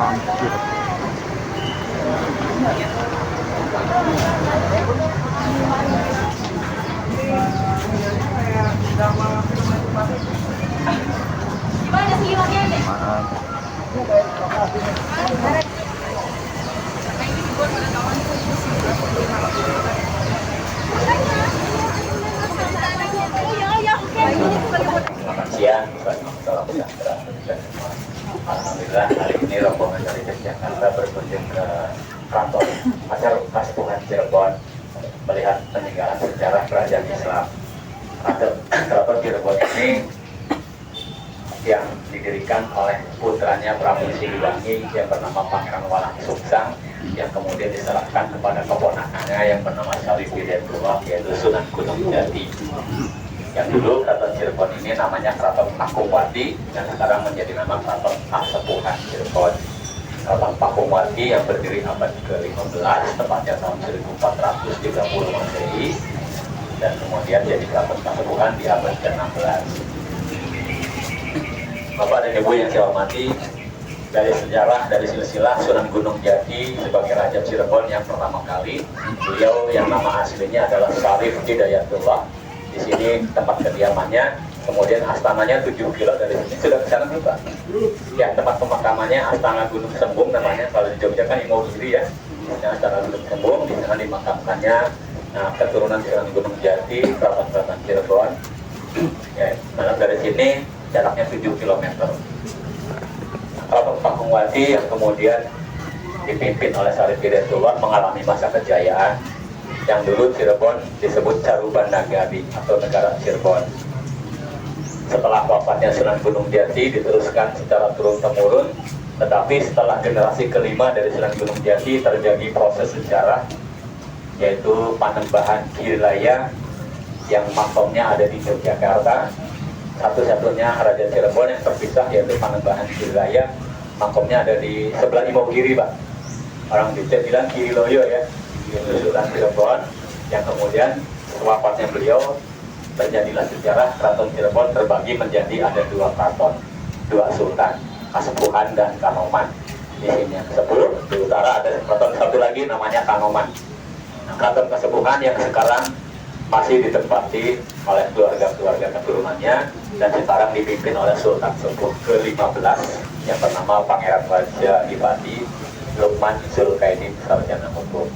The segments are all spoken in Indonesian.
Mampir. Gimana sih lagi? Maaf. Selamat siang, Alhamdulillah hari ini rombongan dari Jakarta berkunjung ke kantor Pasar Kasepuhan Cirebon melihat peninggalan sejarah kerajaan Islam. Keraton Cirebon ini yang didirikan oleh putranya Prabu Siliwangi yang bernama Pangeran Walang Sungsang, yang kemudian diserahkan kepada keponakannya yang bernama Salih Hidayatullah, yaitu Sunan Gunung Jati. Yang dulu Keraton Cirebon ini namanya Keraton Pakuwati dan sekarang menjadi nama Keraton Kasepuhan Cirebon. Keraton Pakuwati yang berdiri abad ke-15, tepatnya tahun 1430 Masehi, dan kemudian jadi Keraton Kasepuhan di abad ke-16. Bapak dan Ibu yang saya hormati, dari sejarah, dari silsilah Sunan Gunung Jati sebagai Raja Cirebon yang pertama kali, beliau yang nama aslinya adalah Salih Hidayatullah. Di sini tempat kediamannya, kemudian astananya 7 kilo dari sini. Sudah kesana belum Pak? Ya, tempat pemakamannya Astana Gunung Sembung namanya, kalau di Jogja kan Imogiri ya. Astana Gunung Sembung, di sana dimakamkannya keturunan Sunan Gunung Jati, keraton-keraton Cirebon. Ya, nah, dari sini jaraknya 7 km. Keraton Pakuwati yang kemudian dipimpin oleh Salih Hidayatullah mengalami masa kejayaan. Yang dulu Cirebon disebut Carubannagari atau negara Cirebon. Setelah wafatnya Sunan Gunung Jati diteruskan secara turun-temurun, tetapi setelah generasi kelima dari Sunan Gunung Jati terjadi proses sejarah, yaitu Panembahan Girilaya yang makamnya ada di Yogyakarta. Satu-satunya Raja Cirebon yang terpisah yaitu Panembahan Girilaya, makamnya ada di sebelah Imogiri Pak. Orang Jogja bilang Giriloyo ya, Sunan Cirebon, yang kemudian wafatnya beliau terjadilah sejarah Keraton Cirebon terbagi menjadi ada 2 keraton, 2 sultan, Kasepuhan dan Kanoman. Di sini yang ke-10, di utara ada keraton satu lagi namanya Kanoman. Nah, Keraton Kasepuhan yang sekarang masih ditempati oleh keluarga-keluarga keturunannya dan sekarang dipimpin oleh Sultan Sepuh ke-15 yang bernama Pangeran Raja Ibadi Lukman Zulkaini Sarjana Hukum.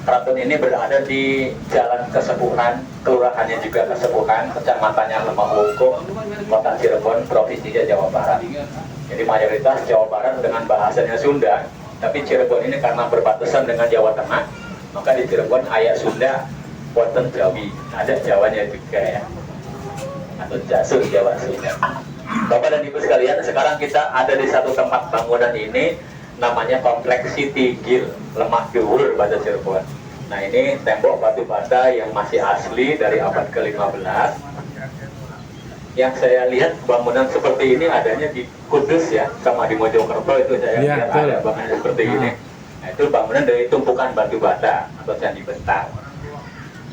Keraton ini berada di Jalan Kesepuhan, kelurahannya juga Kesepuhan, kecamatannya Lemah Wungkung, Kota Cirebon, Provinsinya Jawa Barat. Jadi mayoritas Jawa Barat dengan bahasanya Sunda, tapi Cirebon ini karena berbatasan dengan Jawa Tengah, maka di Cirebon ayat Sunda, wonten Jawi, ada Jawanya juga ya, atau Jasur Jawa Sunda. Bapak dan Ibu sekalian, sekarang kita ada di satu tempat bangunan ini, namanya Kompleks Siti Gil Lemah Dhuwur Bata Cirebon. Nah, ini tembok batu bata yang masih asli dari abad ke-15. Yang saya lihat bangunan seperti ini adanya di Kudus ya, sama di Mojokerto itu saya lihat ada bangunan seperti ini. Nah, itu bangunan dari tumpukan batu bata atau candi bentar.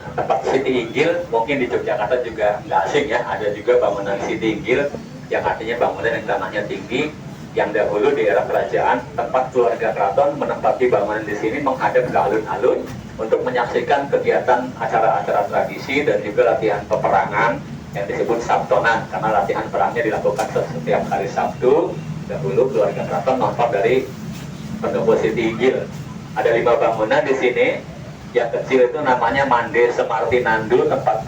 Nah, tempat Siti Inggil mungkin di Yogyakarta juga nggak asing ya, ada juga bangunan Siti Inggil yang artinya bangunan yang tanahnya tinggi, yang dahulu di era kerajaan tempat keluarga keraton menempati bangunan di sini menghadap ke alun-alun untuk menyaksikan kegiatan acara-acara tradisi dan juga latihan peperangan yang disebut Sabtonan, karena latihan perangnya dilakukan setiap hari Sabtu. Dahulu keluarga keraton nonton dari pendopo Siti Inggil. Ada 5 bangunan di sini. Yang kecil itu namanya Mande Semartinandu, tempat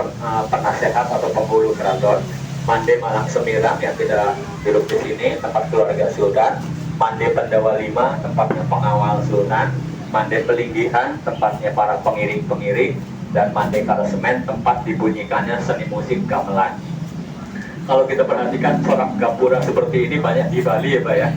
penasehat atau penghulu keraton. Mande Malang Semirang yang tidak duduk di sini, tempat keluarga Sultan. Mande Pendawa 5, tempatnya pengawal Sultan. Mande Pelinggihan, tempatnya para pengiring-pengiring. Dan Mande Karasemen, tempat dibunyikannya seni musik gamelan. Kalau kita perhatikan corak gapura seperti ini banyak di Bali ya Pak ya.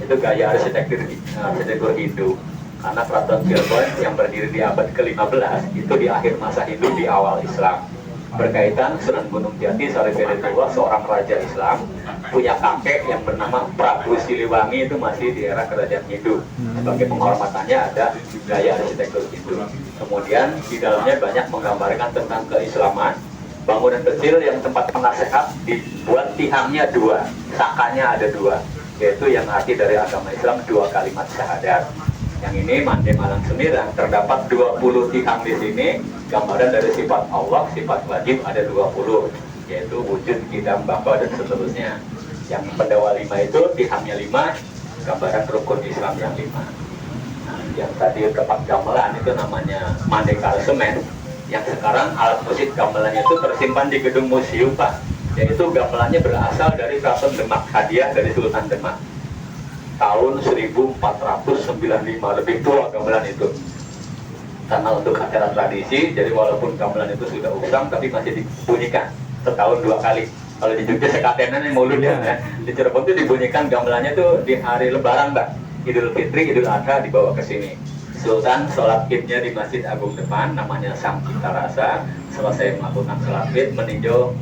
Itu gaya arsitektur Hindu. Karena Keraton Cirebon yang berdiri di abad ke-15 itu di akhir masa Hindu, di awal Islam. Berkaitan Sunan Gunung Jati Salih Hidayatullah, seorang raja Islam, punya kakek yang bernama Prabu Siliwangi, itu masih di era kerajaan Hindu. Sebagai penghormatannya ada gaya arsitektur Hindu. Kemudian di dalamnya banyak menggambarkan tentang keislaman. Bangunan kecil yang tempat penasehat dibuat tiangnya 2, sakanya ada 2. yaitu yang arti dari agama Islam 2 kalimat syahadat. Yang ini Mande Malang Semirang terdapat 20 tihang di sini, gambaran dari sifat Allah, sifat wajib ada 20, yaitu wujud, kidam, bapa, dan seterusnya. Yang pendawa 5 itu tihangnya 5, gambaran rukun Islam yang 5. Nah, yang tadi tempat gamelan itu namanya Mande Kalsemen, yang sekarang alat musik gamelannya itu tersimpan di gedung museum, Pak. Yaitu gamelannya berasal dari Keraton Demak, hadiah dari Sultan Demak. Tahun 1495, lebih tua gamelan itu. Karena untuk acara tradisi, jadi walaupun gamelan itu sudah usang, tapi masih dibunyikan setahun 2 kali. Kalau di Jogja sekatenan yang mulut ya. Di Cirebon itu dibunyikan gamelannya itu di hari Lebaran, Mbak. Idul Fitri, Idul Adha dibawa ke sini. Sultan sholat idnya di Masjid Agung depan, namanya Sang Cipta Rasa. Selesai melakukan sholat id, meninjau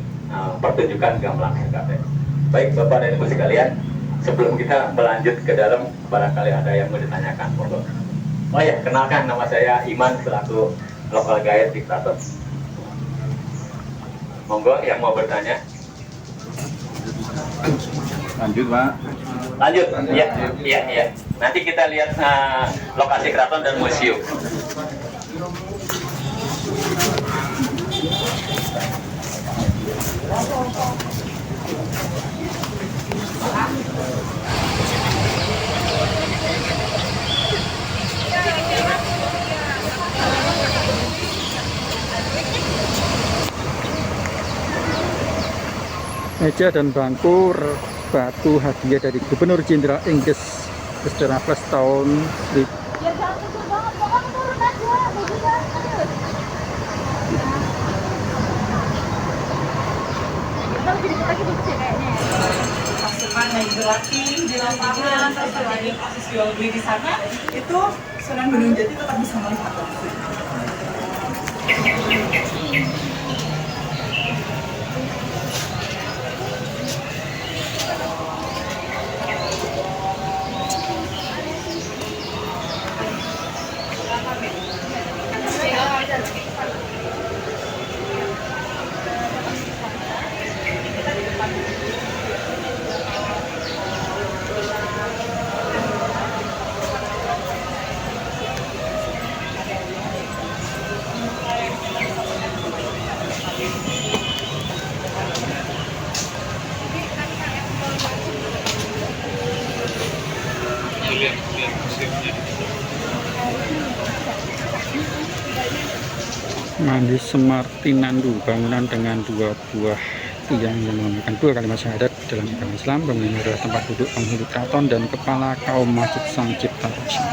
pertunjukan gamelan sekaten. Baik Bapak dan Ibu sekalian, sebelum kita melanjut ke dalam, barangkali ada yang mau ditanyakan, monggo. Oh ya, kenalkan, nama saya Iman selaku lokal guide di Keraton. Monggo yang mau bertanya. Lanjut, Pak. Lanjut, iya. Nanti kita lihat lokasi keraton dan museum. Meja dan bangku batu hadiah dari Gubernur Jenderal Inggris Mr. Raffles tahun Ya jangan kecil banget, pokoknya turun aja, begitu terus. Kita lebih dekat lagi sih kayaknya. Pasukan lagi berlatih di lapangan, terus terjadi kasus jual beli di sana, itu Sunan Gunung Jati tetap bisa melihat langsung. Mandi Semartinandu, bangunan dengan 2 buah tiang yang menggunakan 2 kalimat syahadat dalam agama Islam. Bangunan ini adalah tempat duduk penghulu keraton dan kepala kaum Masjid Sang Cipta Rasa.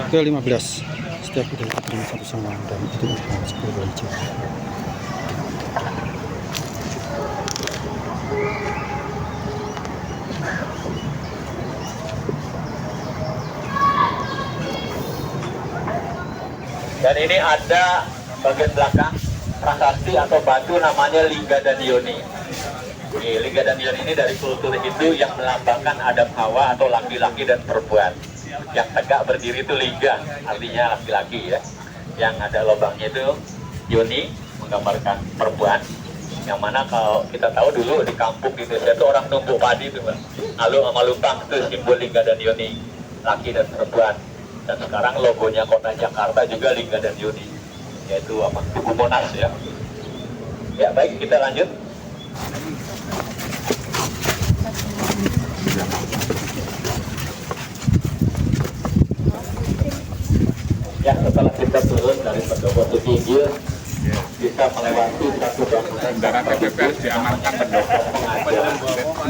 Ke 15. Setiap budaya terima satu sama dan itu adalah 10 hijau. Dan ini ada bagian belakang prasasti atau batu namanya Lingga dan Yoni. Lingga dan Yoni ini dari kultur Hindu yang melambangkan Adam Hawa atau laki-laki dan perempuan. Yang tegak berdiri itu Lingga, artinya laki-laki ya. Yang ada lubangnya itu Yoni, menggambarkan perempuan. Yang mana kalau kita tahu dulu di kampung di Indonesia itu orang numpuk padi itu, Lalu sama lumpang itu simbol Lingga dan Yoni, laki dan perempuan. Dan sekarang logonya kota Jakarta juga Lingga dan Yoni, yaitu apa? Tugu Monas ya. Ya baik, kita lanjut. Ya, setelah kita turun dari pendopo tinggi, kita melewati satu bangunan Kendaraan KPPS diamankan pendopo.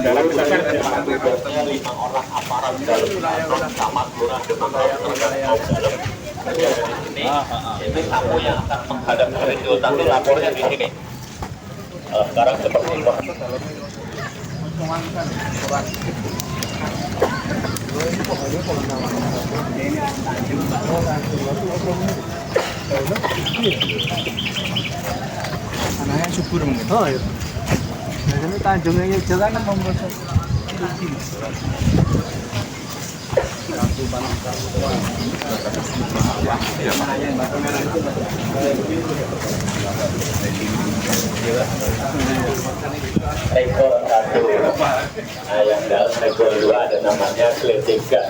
Dalam tugasnya 5 orang aparat dalam kantor camat lurah Demang Rauh dalam. Jadi ada di sini. Ini tamu yang akan menghadap Sri Sultan itu lapornya di sini. Sekarang seperti itu. Anaknya subur mungkin. Oh iya. Ini Tanjungnya jalan membosok. Regol 1. Nah, yang dalam regol 2 ada namanya Gledegan.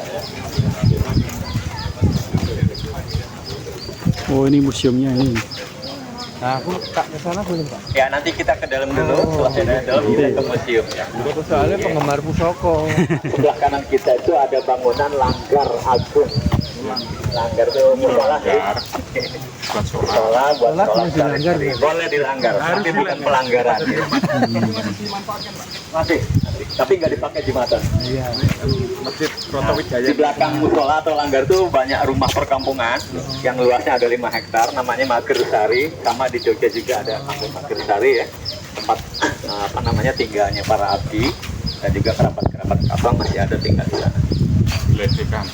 Oh, ini museumnya ini. Nah, aku tak ke sana boleh, Pak? Ya, nanti kita ke dalam dulu. Setelah dari dalam kita ke museum ya. Aku soalnya penggemar pusoko. Sebelah kanan kita itu ada bangunan Langgar Agung. Langgar itu musola ya. Musola buat Sholat sholat boleh dilanggar, sehari-hari. ya? Boleh dilanggar, tapi bukan pelanggaran. Ya. Masih, tapi nggak dipakai jumatan. Iya. Masjid Protowijaya. Di belakang musola atau langgar tuh banyak rumah perkampungan yang luasnya ada 5 hektar, namanya Magersari. Sama di Jogja juga ada kampung Magersari ya, tempat apa namanya tinggalnya para abdi dan juga kerabat-kerabat abang masih ada tinggal di sana. Gledekan.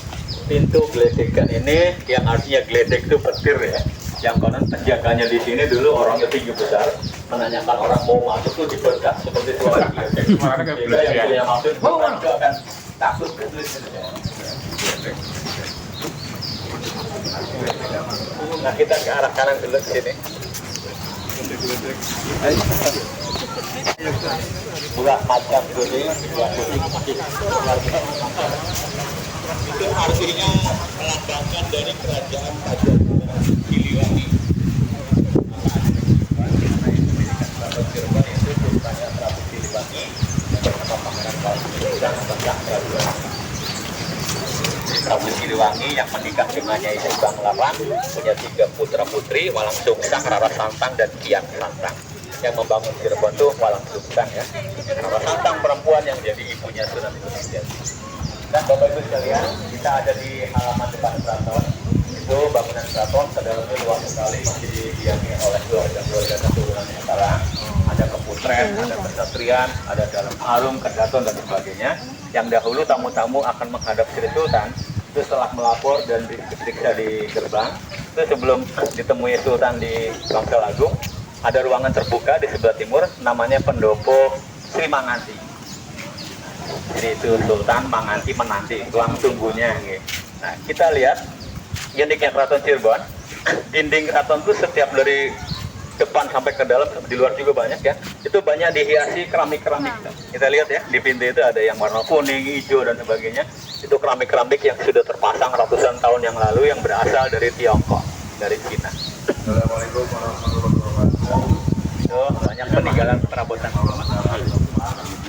Pintu gledekan ini yang artinya gledek itu petir ya. Yang konon penjaganya di sini dulu orangnya tinggi besar, menanyakan orang mau masuk tuh dibedah seperti suara gledek. Sehingga yang punya maksud itu akan takut ke gledek. Nah, kita ke arah kanan dulu ke sini. Buah macam kuning, buah kuning itu artinya melambangkan dari kerajaan Pajajaran Siliwangi. Keraton Cirebon itu sultannya Prabu Siliwangi bersama Pangeran Kalsel dan Sang Prabu. Prabu Siliwangi yang menikah dengan Nyai Subang Larang punya 3 putra putri, Walang Sungsang, Rara Santang, dan Kian Santang. Yang membangun Cirebon itu Walang Sungsang ya. Rara Santang perempuan yang jadi ibunya Sunan Gunung Jati. Dan Bapak Ibu sekalian, kita ada di halaman depan keraton. Itu bangunan keraton sedalamnya luas sekali, masih didiami oleh keluarga-keluarga keturunan sekarang. Ada keputren, ada kesatrian, ada dalam harum, kedaton dan sebagainya. Yang dahulu tamu-tamu akan menghadap Sri Sultan, itu setelah melapor dan diperiksa di gerbang. Itu sebelum ditemui Sultan di Bangsal Agung, ada ruangan terbuka di sebelah timur, namanya Pendopo Sri Manganti. Jadi itu Sultan Manganti menanti, ruang tunggunya. Nah, kita lihat uniknya Keraton Cirebon. Dinding keraton itu setiap dari depan sampai ke dalam, di luar juga banyak ya. Itu banyak dihiasi keramik-keramik. Kita lihat ya, di pintu itu ada yang warna kuning, hijau dan sebagainya. Itu keramik-keramik yang sudah terpasang ratusan tahun yang lalu yang berasal dari Tiongkok, dari Cina. Assalamualaikum warahmatullahi wabarakatuh. Itu banyak peninggalan perabotan.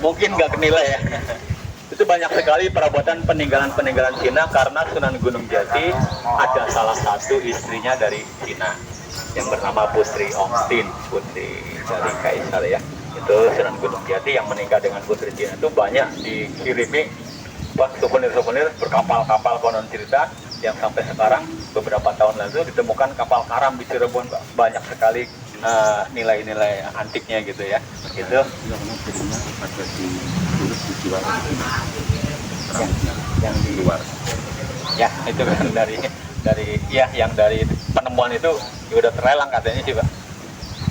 Mungkin nggak kenilai ya. Itu banyak sekali perabotan peninggalan-peninggalan Cina karena Sunan Gunung Jati ada salah satu istrinya dari Cina yang bernama Putri Ongtin, putri dari Kaisar ya. Itu Sunan Gunung Jati yang menikah dengan putri Cina itu banyak dikirimi souvenir-souvenir berkapal-kapal konon cerita yang sampai sekarang beberapa tahun lalu ditemukan kapal karam di Cirebon, banyak sekali nilai-nilai antiknya gitu ya. Itu yang di luar. Ya, itu kan dari ya yang dari penemuan itu ya udah terlelang katanya sih, Pak.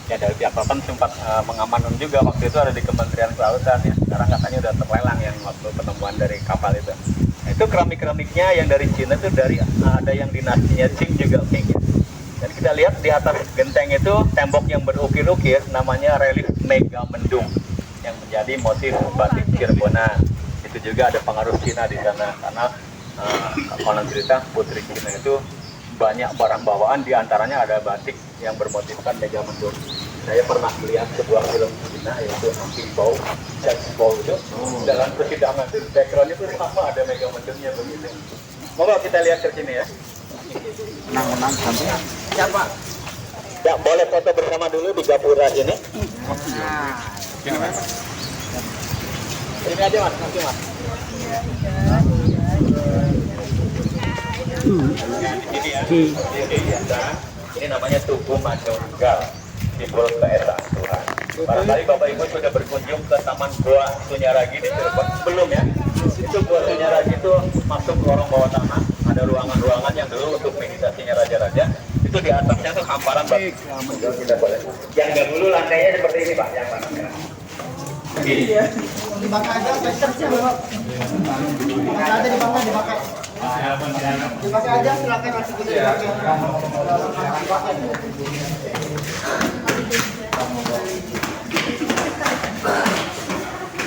Ya dari pihak Keraton sempat mengamankan juga waktu itu ada di Kementerian Kelautan ya. Sekarang katanya udah terlelang yang waktu penemuan dari kapal itu. Nah, itu keramik-keramiknya yang dari Cina itu dari ada yang dinastinya Qing juga kayaknya. Dan kita lihat di atas genteng itu tembok yang berukir-ukir namanya relief Mega Mendung yang menjadi motif batik Cirebonan. Itu juga ada pengaruh Cina di sana karena konon cerita putri Cina itu banyak barang bawaan, diantaranya ada batik yang bermotifkan Mega Mendung. Saya pernah melihat sebuah film Cina yaitu Angking Pau, Pau itu dalam persidangan itu background itu sama ada Mega Mendungnya begitu. Moga kita lihat ke sini ya. Menang-menang sampai. Siapa? Ya, boleh foto bersama dulu di gapura ini. Ini aja mas, nanti mas. Ini namanya Tugu Manunggal, simbol keesaan Tuhan. Barangkali Bapak Ibu sudah berkunjung ke Taman Goa Sunyaragi di Cirebon? Belum ya? Itu Goa Sunyaragi itu masuk lorong bawah tanah, ada ruangan-ruangan yang dulu untuk meditasinya raja-raja. Itu di atasnya tuh hamparan batu. Tidak boleh. Yang dahulu lantainya seperti ini Pak, yang mana? Dibakar aja, dibakar aja, silakan masih bisa dibakar.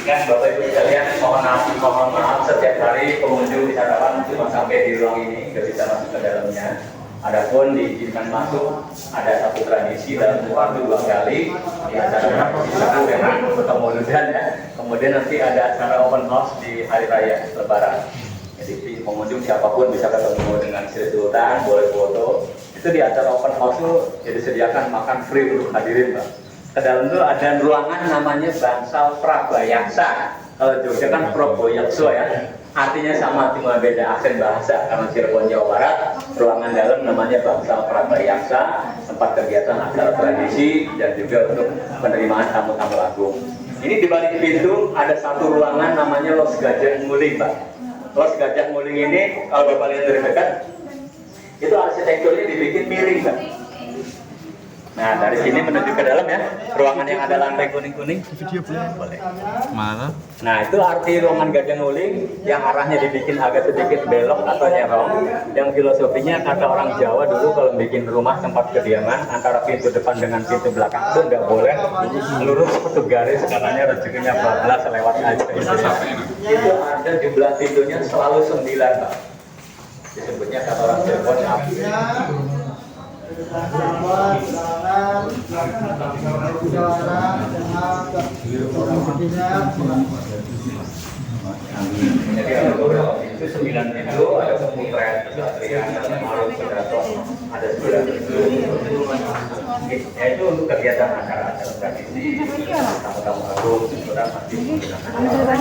Ya, Bapak Ibu sekalian, mohon maaf setiap hari pengunjung wisatawan cuma sampai di ruang ini, nggak bisa masuk ke dalamnya. Adapun diizinkan masuk, ada satu tradisi dalam waktu 2 kali di acara misalkan dengan kemudian ya. Kemudian nanti ada acara open house di hari raya Lebaran. Jadi pengunjung siapapun bisa ketemu dengan Sri Sultan, boleh foto. Itu di acara open house itu jadi sediakan makan free untuk hadirin, Pak. Ke dalam itu ada ruangan namanya Bangsal Prabayaksa. Kalau Jogja kan Praboyakso ya. Artinya sama, cuma beda aksen bahasa. Karena Cirebon Jawa Barat, ruangan dalam namanya Bangsal Prabayaksa, tempat kegiatan acara tradisi dan juga untuk penerimaan tamu-tamu agung. Ini di balik pintu ada satu ruangan namanya Los Gajah Nguling, Pak. Los Gajah Nguling ini kalau Bapak lihat dari dekat, itu arsitekturnya dibikin miring, Pak. Nah, dari sini menuju ke dalam ya, ruangan yang ada lantai kuning-kuning. Video boleh. Mana? Nah, itu arti ruangan Gajah Nguling yang arahnya dibikin agak sedikit belok atau nyerong. Yang filosofinya kata orang Jawa dulu kalau bikin rumah tempat kediaman antara pintu depan dengan pintu belakang itu nggak boleh lurus satu garis karenanya rezekinya bablas lewat aja. Itu ada di belah pintunya selalu 9, Pak. Disebutnya kata orang Cirebon jadi ada beberapa pintu, 9 pintu, ada keputren, kesatrian, ada malu, kedaton, ada 9 pintu. Ya itu untuk kegiatan acara-acara tradisi, tamu-tamu agung, sudah pasti menggunakan.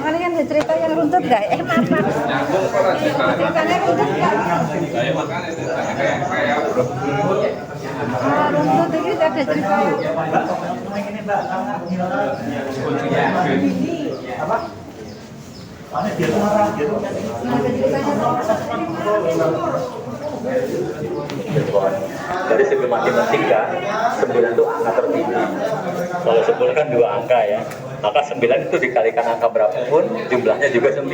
Ini kan cerita yang runtut gak? Maaf. Ceritanya runtut gak? Runtut ini ada cerita. Dari segi matematika 9 itu angka tertinggi. Kalau 10 kan 2 angka ya, maka 9 itu dikalikan angka berapapun jumlahnya juga 9.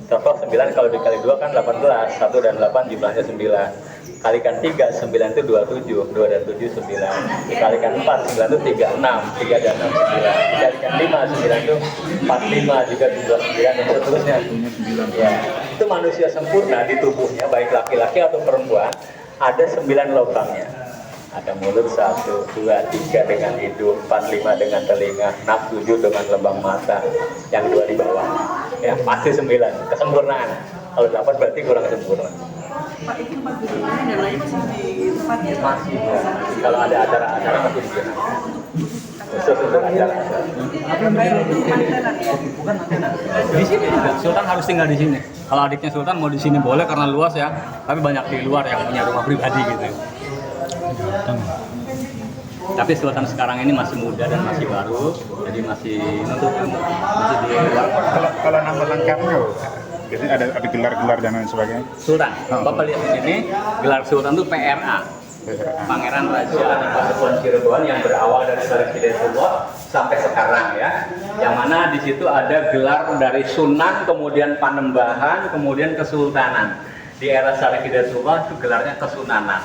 Contoh 9 kalau dikali 2 kan 18, 1 dan 8 jumlahnya 9. Kalikan 3, 9 itu 27, 2 dan 7 9. Dikalikan 4, 9 itu 36, 3 dan 6 9. Dikalikan 5, 9 itu 45 juga jumlah 9 dan seterusnya. Ya, itu manusia sempurna di tubuhnya baik laki-laki atau perempuan ada 9 lubangnya. Ada mulut 1, 2, 3 dengan hidung, 4, 5 dengan telinga, 6, 7 dengan lubang mata, yang 2 di bawah. Ya, pasti 9, kesempurnaan. Kalau 8 berarti kurang sempurna. Pak, itu tempat duduknya dan lain masih di tempatnya? Masih, kalau ada acara-acara masih di sana. Khusus untuk acara. Di sini juga Sultan harus tinggal di sini. Kalau adiknya Sultan mau di sini boleh karena luas ya, tapi banyak di luar yang punya rumah pribadi gitu. Tapi Sultan sekarang ini masih muda dan masih baru, jadi masih nuntut ilmu, masih di luar. Kalau nama lengkapnya, biasanya ada gelar-gelar dan lain sebagainya. Sultan, Bapak lihat di sini, gelar Sultan itu PRA, Pangeran Raja Pasepuan Cirebon, yang berawal dari Syarif Hidayatullah sampai sekarang ya. Yang mana di situ ada gelar dari Sunan, kemudian Panembahan, kemudian Kesultanan. Di era Syarif Hidayatullah itu gelarnya Kesunanan.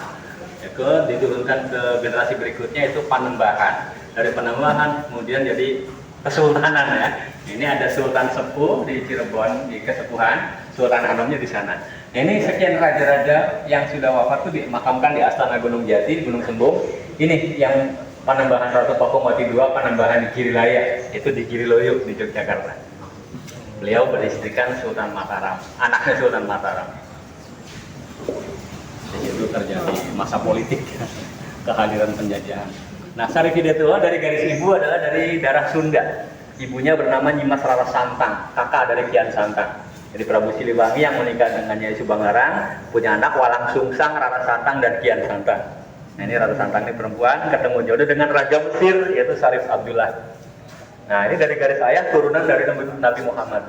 Itu diturunkan ke generasi berikutnya itu Panembahan. Dari Panembahan kemudian jadi Kesultanan ya. Ini ada Sultan Sepuh di Cirebon di Kesepuhan, Sultan Anomnya di sana. Ini sekian raja-raja yang sudah wafat itu dimakamkan di Astana Gunung Jati, Gunung Sembung. Ini yang Panembahan Ratu Pakumawati II, Panembahan di Girilaya, itu di Giriloyuk di Yogyakarta. Beliau beristrikan Sultan Mataram, anaknya Sultan Mataram. Di situ terjadi masa politik, kehadiran penjajahan. Nah, Syarif Hidayatullah dari garis ibu adalah dari darah Sunda. Ibunya bernama Nyimas Rara Santang, kakak dari Kian Santang. Jadi Prabu Siliwangi yang menikah dengan Nyai Subanglarang punya anak Walang Sungsang, Rara Santang dan Kian Santang. Nah, ini Rara Santang ini perempuan ketemu jodoh dengan Raja Mesir yaitu Syarif Abdullah. Nah, ini dari garis ayah turunan dari Nabi Muhammad.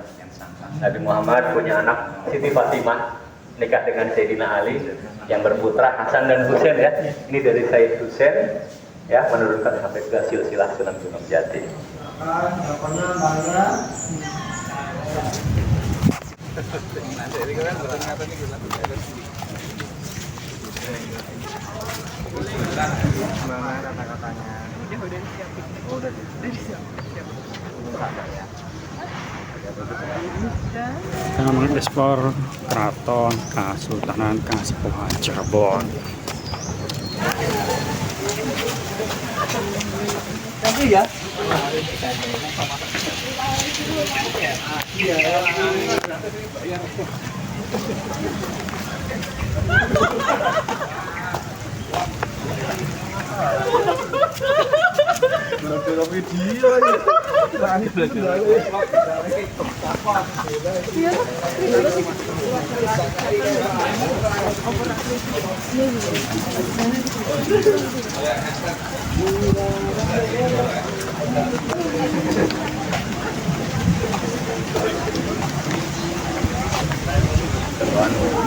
Nabi Muhammad punya anak Siti Fatimah nikah dengan Sayyidina Ali yang berputra Hasan dan Husain ya. Ini dari Sayyid Husain ya, menurunkan sampai ke silsilah Sunan Gunung Jati. Mana kata-katanya? Udah siap. Kita mengeksplor Keraton Kasultanan Kasepuhan Cirebon. Tapi ya. Belajar video ya. Terakhir belajar.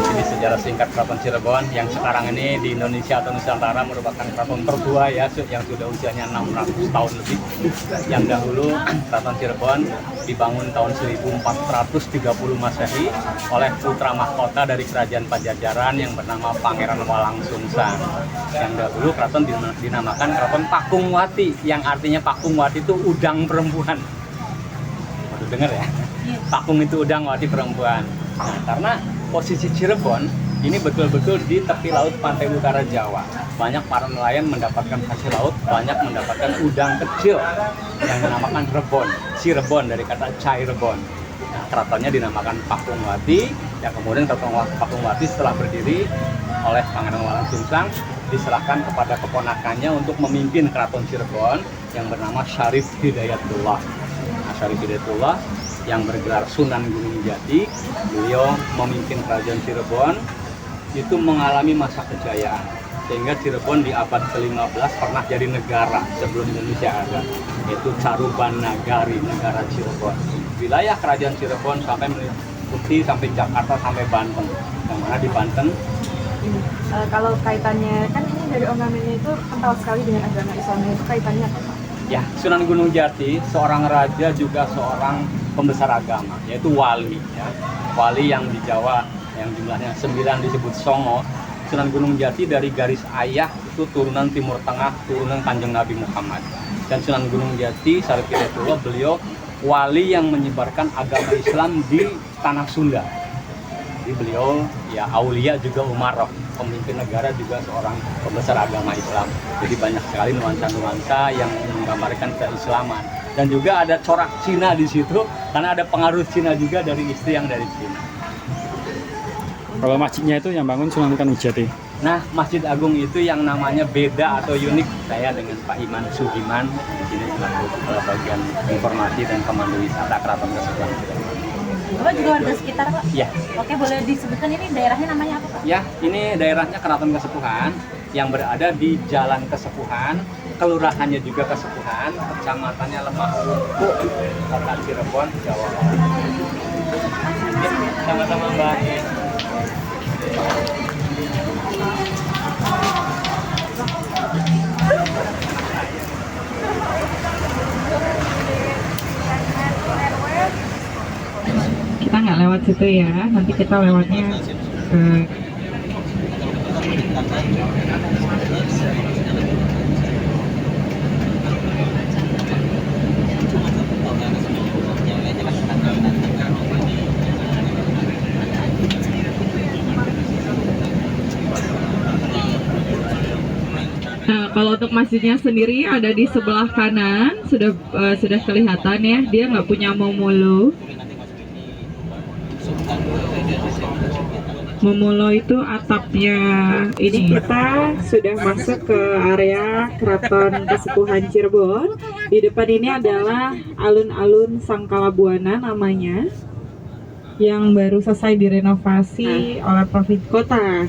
Ini sejarah singkat Keraton Cirebon yang sekarang ini di Indonesia atau Nusantara merupakan keraton tertua ya, yang sudah usianya 600 tahun lebih. Yang dahulu Keraton Cirebon dibangun tahun 1430 Masehi oleh putra mahkota dari Kerajaan Pajajaran yang bernama Pangeran Walang Sungsang. Yang dahulu keraton dinamakan Keraton Pakungwati, yang artinya Pakungwati itu udang perempuan. Baru dengar ya? Pakung itu udang, wati perempuan. Nah, karena posisi Cirebon ini betul-betul di tepi laut pantai utara Jawa. Banyak para nelayan mendapatkan hasil laut, banyak mendapatkan udang kecil yang dinamakan rebon. Cirebon dari kata Cirebon. Nah, keratonnya dinamakan Pakungwati. Ya, kemudian Keraton Pakungwati setelah berdiri oleh Pangeran Walang Sungsang diserahkan kepada keponakannya untuk memimpin Keraton Cirebon yang bernama Syarif Hidayatullah. Nah, Syarif Hidayatullah yang bergelar Sunan Gunung Jati, beliau memimpin kerajaan Cirebon itu mengalami masa kejayaan, sehingga Cirebon di abad ke-15 pernah jadi negara sebelum Indonesia ada, yaitu Caruban Nagari, negara Cirebon. Wilayah kerajaan Cirebon sampai meliputi sampai Jakarta sampai Banten, yang mana di Banten Kalau kaitannya, kan ini dari ornamennya itu kental sekali dengan agama Islam, itu kaitannya apa? ya, Sunan Gunung Jati seorang raja juga seorang pembesar agama, yaitu wali ya. Wali yang di Jawa yang jumlahnya 9 disebut Songo. Sunan Gunung Jati dari garis ayah itu turunan Timur Tengah, turunan Kanjeng Nabi Muhammad. Dan Sunan Gunung Jati Syarif Hidayatullah, beliau wali yang menyebarkan agama Islam di tanah Sunda. Jadi beliau ya aulia juga umaroh, pemimpin negara juga seorang pembesar agama Islam. Jadi banyak sekali nuansa-nuansa yang menggambarkan keislaman. Dan juga ada corak Cina di situ, karena ada pengaruh Cina juga dari istri yang dari Cina. Kalau masjidnya itu yang bangun Sunan Gunung-Jati. Nah, Masjid Agung itu yang namanya beda atau unik. Saya dengan Pak Iman Sugiman di sini selaku bagian informasi dan komando wisata Keraton Kasepuhan Cirebon. Bapak juga warga sekitar, Pak? Ya. Oke, boleh disebutkan ini daerahnya namanya apa, Pak? Ya, ini daerahnya Keraton Kasepuhan yang berada di Jalan Kesepuhan, kelurahannya juga Kesepuhan, kecamatannya Lemah Wuku, Kota Cirebon, Jawa Barat. Ya, sama-sama Mbak. Kita nggak lewat situ ya, nanti kita lewatnya ke Nah, kalau untuk masjidnya sendiri ada di sebelah kanan, sudah kelihatan ya, dia nggak punya momolo. Momolo itu atapnya. Ini kita sudah masuk ke area Keraton Kasepuhan Cirebon. Di depan ini adalah alun-alun Sangkalabuana namanya, yang baru selesai direnovasi oleh Provinsi Kota.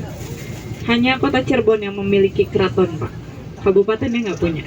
Hanya Kota Cirebon yang memiliki keraton, Pak. Kabupaten yang nggak punya.